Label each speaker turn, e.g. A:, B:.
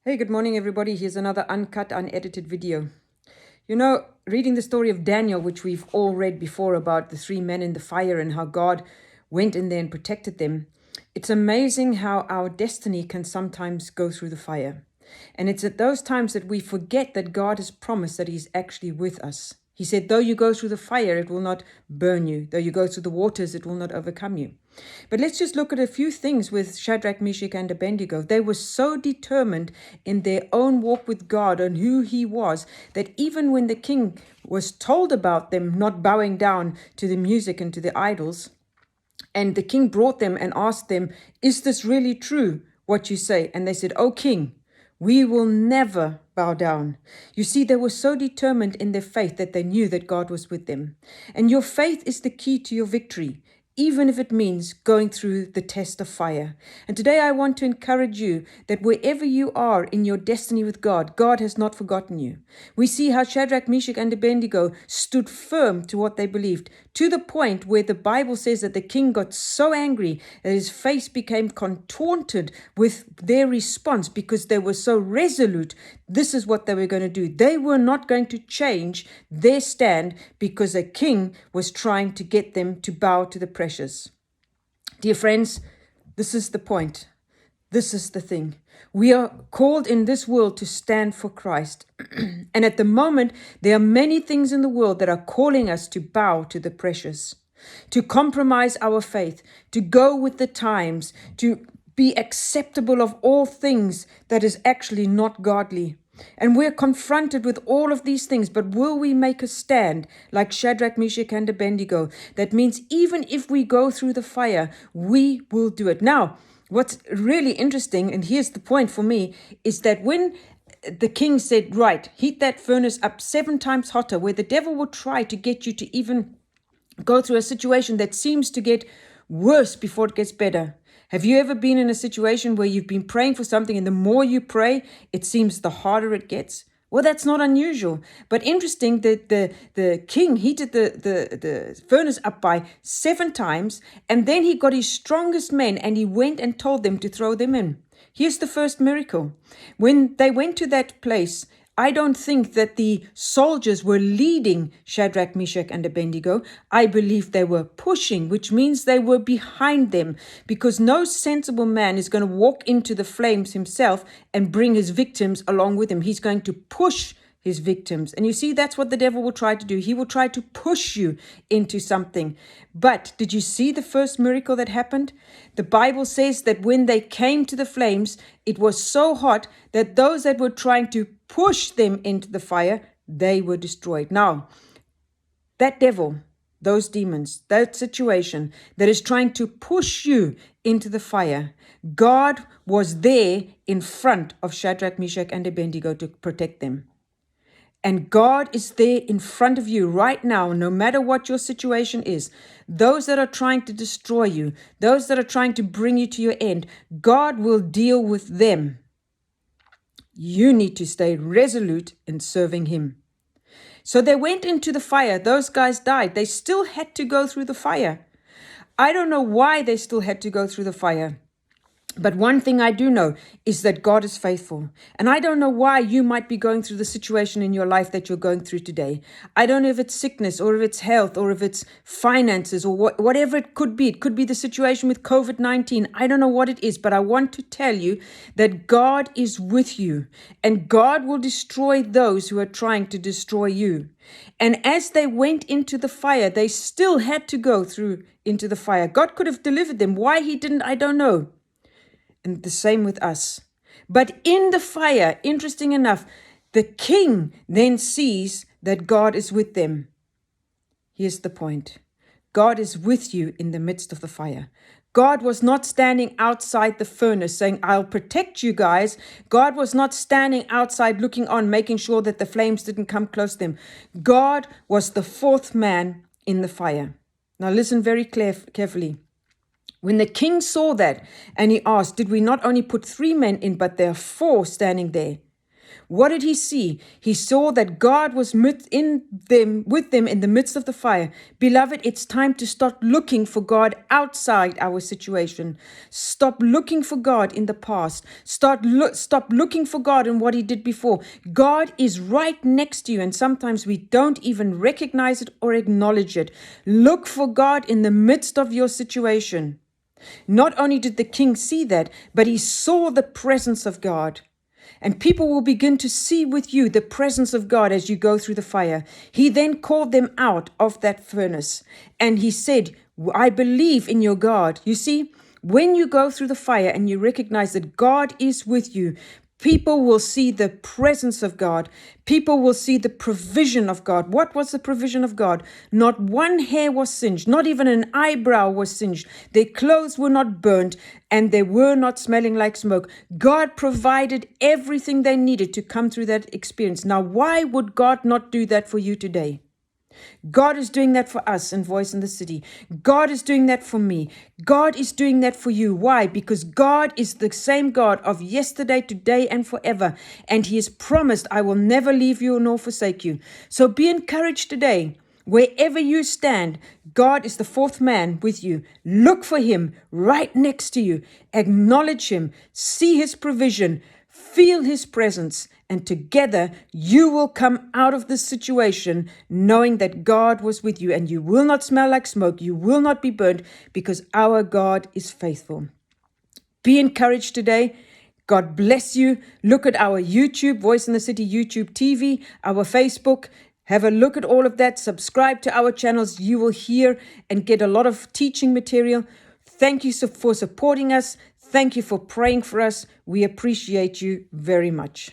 A: Hey, good morning, everybody. Here's another uncut, unedited video. You know, reading the story of Daniel, which we've all read before about the three men in the fire and how God went in there and protected them, it's amazing how our destiny can sometimes go through the fire. And it's at those times that we forget that God has promised that He's actually with us. He said, though you go through the fire, it will not burn you. Though you go through the waters, it will not overcome you. But let's just look at a few things with Shadrach, Meshach, and Abednego. They were so determined in their own walk with God and who He was, that even when the king was told about them not bowing down to the music and to the idols, and the king brought them and asked them, is this really true, what you say? And they said, O king, we will never bow down. You see, they were so determined in their faith that they knew that God was with them. And your faith is the key to your victory, even if it means going through the test of fire. And today I want to encourage you that wherever you are in your destiny with God, God has not forgotten you. We see how Shadrach, Meshach, and Abednego stood firm to what they believed, to the point where the Bible says that the king got so angry that his face became contorted with their response because they were so resolute. This is what they were going to do. They were not going to change their stand because a king was trying to get them to bow to the pressures. Dear friends, this is the point. This is the thing. We are called in this world to stand for Christ. And at the moment, there are many things in the world that are calling us to bow to the pressures, to compromise our faith, to go with the times, to be acceptable of all things that is actually not godly. And we're confronted with all of these things, but will we make a stand like Shadrach, Meshach, and Abednego? That means even if we go through the fire, we will do it. Now, what's really interesting, and here's the point for me, is that when the king said, right, heat that furnace up 7 times hotter, where the devil will try to get you to even go through a situation that seems to get worse before it gets better. Have you ever been in a situation where you've been praying for something and the more you pray, it seems the harder it gets? Well, that's not unusual. But interesting that the king heated the furnace up by 7 times, and then he got his strongest men and he went and told them to throw them in. Here's the first miracle. When they went to that place, I don't think that the soldiers were leading Shadrach, Meshach, and Abednego. I believe they were pushing, which means they were behind them, because no sensible man is going to walk into the flames himself and bring his victims along with him. He's going to push his victims. And you see, that's what the devil will try to do. He will try to push you into something. But did you see the first miracle that happened? The Bible says that when they came to the flames, it was so hot that those that were trying to push them into the fire, they were destroyed. Now, that devil, those demons, that situation that is trying to push you into the fire, God was there in front of Shadrach, Meshach, and Abednego to protect them. And God is there in front of you right now, no matter what your situation is. Those that are trying to destroy you, those that are trying to bring you to your end, God will deal with them. You need to stay resolute in serving Him. So they went into the fire. Those guys died. They still had to go through the fire. I don't know why they still had to go through the fire. But one thing I do know is that God is faithful. And I don't know why you might be going through the situation in your life that you're going through today. I don't know if it's sickness or if it's health or if it's finances or whatever it could be. It could be the situation with COVID-19. I don't know what it is, but I want to tell you that God is with you and God will destroy those who are trying to destroy you. And as they went into the fire, they still had to go through into the fire. God could have delivered them. Why He didn't, I don't know. And the same with us. But in the fire, interesting enough, the king then sees that God is with them. Here's the point. God is with you in the midst of the fire. God was not standing outside the furnace saying, I'll protect you guys. God was not standing outside looking on, making sure that the flames didn't come close to them. God was the 4th man in the fire. Now listen very carefully. When the king saw that and he asked, did we not only put 3 men in, but there are 4 standing there? What did he see? He saw that God was with them in the midst of the fire. Beloved, it's time to start looking for God outside our situation. Stop looking for God in the past. Stop looking for God in what he did before. God is right next to you, and sometimes we don't even recognize it or acknowledge it. Look for God in the midst of your situation. Not only did the king see that, but he saw the presence of God. And people will begin to see with you the presence of God as you go through the fire. He then called them out of that furnace. And he said, I believe in your God. You see, when you go through the fire and you recognize that God is with you, people will see the presence of God. People will see the provision of God. What was the provision of God? Not one hair was singed, not even an eyebrow was singed. Their clothes were not burnt, and they were not smelling like smoke. God provided everything they needed to come through that experience. Now, why would God not do that for you today? God is doing that for us in Voice in the City. God is doing that for me. God is doing that for you. Why? Because God is the same God of yesterday, today, and forever. And he has promised, I will never leave you nor forsake you. So be encouraged today. Wherever you stand, God is the fourth man with you. Look for him right next to you. Acknowledge him. See his provision. Feel his presence, and together you will come out of this situation knowing that God was with you, and you will not smell like smoke. You will not be burnt, because our God is faithful. Be encouraged today. God bless you. Look at our YouTube, Voice in the City YouTube TV, our Facebook. Have a look at all of that. Subscribe to our channels. You will hear and get a lot of teaching material. Thank you for supporting us. Thank you for praying for us. We appreciate you very much.